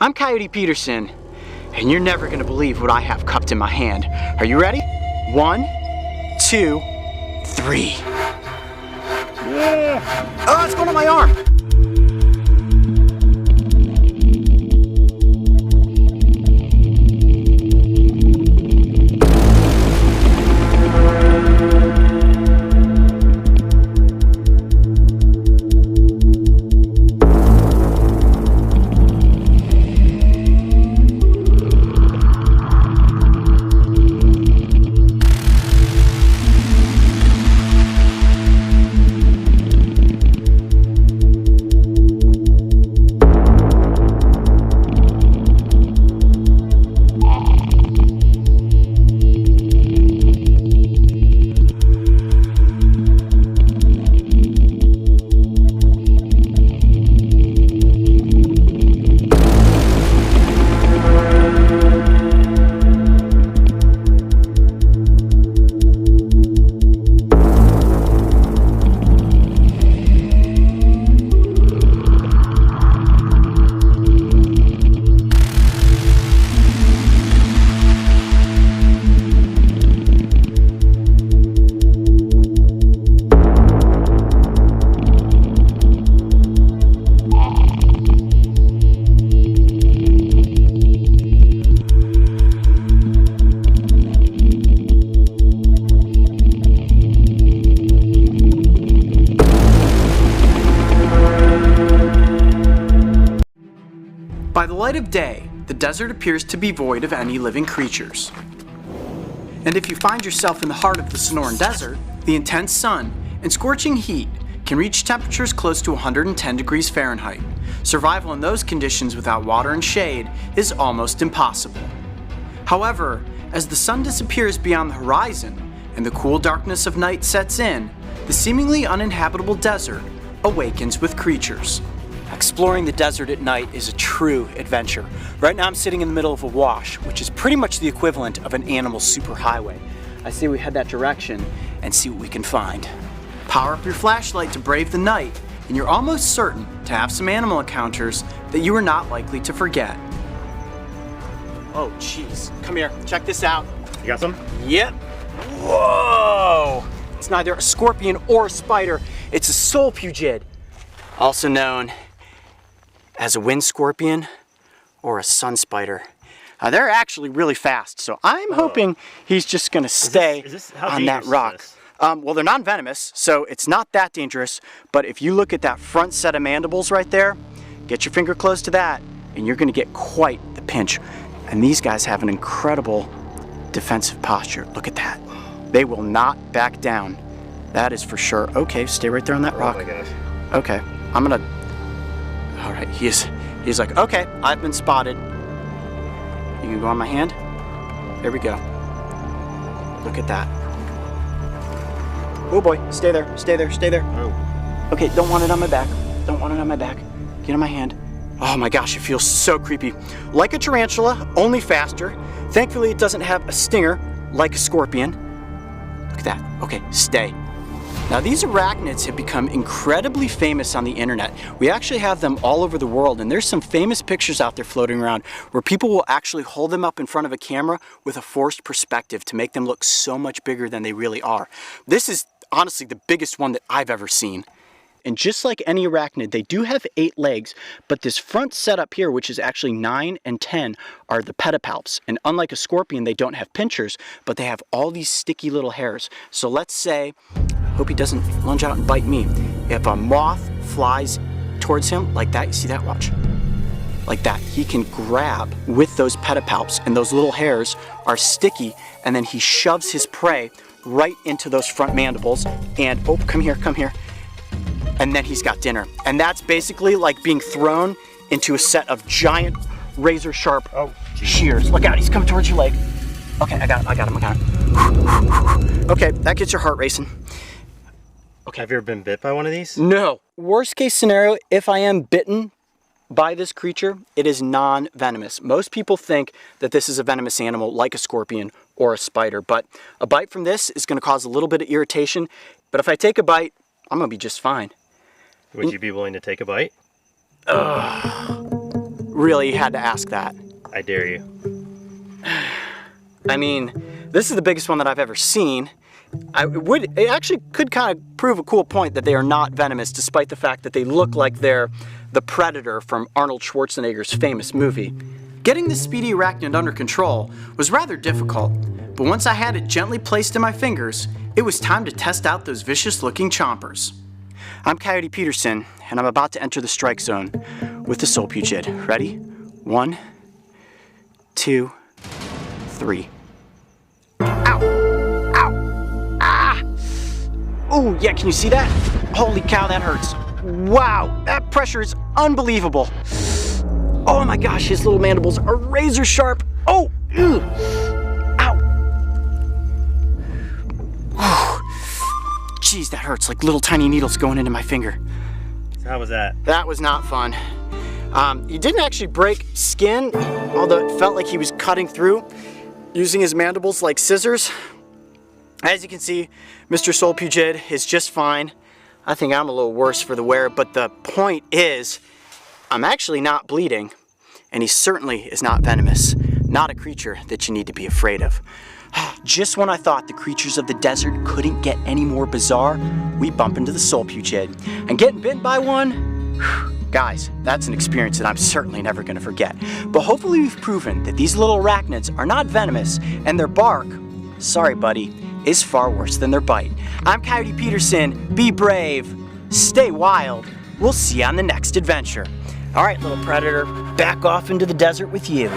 I'm Coyote Peterson, and you're never gonna believe what I have cupped in my hand. Are you ready? 1, 2, 3. Yeah. Oh, it's going on my arm. By the light of day, the desert appears to be void of any living creatures. And if you find yourself in the heart of the Sonoran Desert, the intense sun and scorching heat can reach temperatures close to 110 degrees Fahrenheit. Survival in those conditions without water and shade is almost impossible. However, as the sun disappears beyond the horizon and the cool darkness of night sets in, the seemingly uninhabitable desert awakens with creatures. Exploring the desert at night is a true adventure. Right now I'm sitting in the middle of a wash, which is pretty much the equivalent of an animal superhighway. I say we head that direction and see what we can find. Power up your flashlight to brave the night, and you're almost certain to have some animal encounters that you are not likely to forget. Oh jeez, come here, check this out. You got some? Yep. Whoa! It's neither a scorpion or a spider, it's a soul pugid, also known as a wind scorpion or a sun spider. They're actually really fast, so I'm hoping he's just gonna stay on that rock. Well, they're non-venomous, so it's not that dangerous, but if you look at that front set of mandibles right there, get your finger close to that, and you're gonna get quite the pinch. And these guys have an incredible defensive posture. Look at that. They will not back down. That is for sure. Okay, stay right there on that rock. Oh my gosh. Okay, I'm gonna, all right, he's like, okay, I've been spotted. You can go on my hand. There we go. Look at that. Oh boy, stay there, stay there, stay there. Oh. Okay, don't want it on my back. Don't want it on my back. Get on my hand. Oh my gosh, it feels so creepy. Like a tarantula, only faster. Thankfully, it doesn't have a stinger like a scorpion. Look at that. Okay, stay. Now these arachnids have become incredibly famous on the internet. We actually have them all over the world, and there's some famous pictures out there floating around where people will actually hold them up in front of a camera with a forced perspective to make them look so much bigger than they really are. This is honestly the biggest one that I've ever seen. And just like any arachnid, they do have 8 legs, but this front setup here, which is actually 9 and 10, are the pedipalps. And unlike a scorpion, they don't have pinchers, but they have all these sticky little hairs. So let's say, hope he doesn't lunge out and bite me. If a moth flies towards him like that, you see that? Watch. Like that. He can grab with those pedipalps, and those little hairs are sticky, and then he shoves his prey right into those front mandibles, and oh, come here, come here. And then he's got dinner. And that's basically like being thrown into a set of giant razor sharp shears. Look out, he's coming towards your leg. Okay, I got him, I got him, I got him. Okay, that gets your heart racing. Okay. Have you ever been bit by one of these? No. Worst case scenario, if I am bitten by this creature, it is non-venomous. Most people think that this is a venomous animal like a scorpion or a spider, but a bite from this is gonna cause a little bit of irritation. But if I take a bite, I'm gonna be just fine. Would you be willing to take a bite? Really had to ask that. I dare you. I mean, this is the biggest one that I've ever seen. It actually could kind of prove a cool point that they are not venomous, despite the fact that they look like they're the predator from Arnold Schwarzenegger's famous movie. Getting the speedy arachnid under control was rather difficult, but once I had it gently placed in my fingers, it was time to test out those vicious-looking chompers. I'm Coyote Peterson, and I'm about to enter the strike zone with the soul pugid. Ready? 1, 2, 3. Ow! Ow! Ah! Oh, yeah, can you see that? Holy cow, that hurts. Wow, that pressure is unbelievable. Oh my gosh, his little mandibles are razor sharp. Oh! Ugh. Ow! Jeez, that hurts, like little tiny needles going into my finger. So how was that? That was not fun. He didn't actually break skin, although it felt like he was cutting through, using his mandibles like scissors. As you can see, Mr. Soul Pugid is just fine. I think I'm a little worse for the wear, but the point is, I'm actually not bleeding, and he certainly is not venomous. Not a creature that you need to be afraid of. Just when I thought the creatures of the desert couldn't get any more bizarre, we bump into the Soul Pugid. And getting bitten by one, guys, that's an experience that I'm certainly never going to forget. But hopefully we've proven that these little arachnids are not venomous, and their bark, sorry buddy, is far worse than their bite. I'm Coyote Peterson. Be brave. Stay wild. We'll see you on the next adventure. All right, little predator, back off into the desert with you.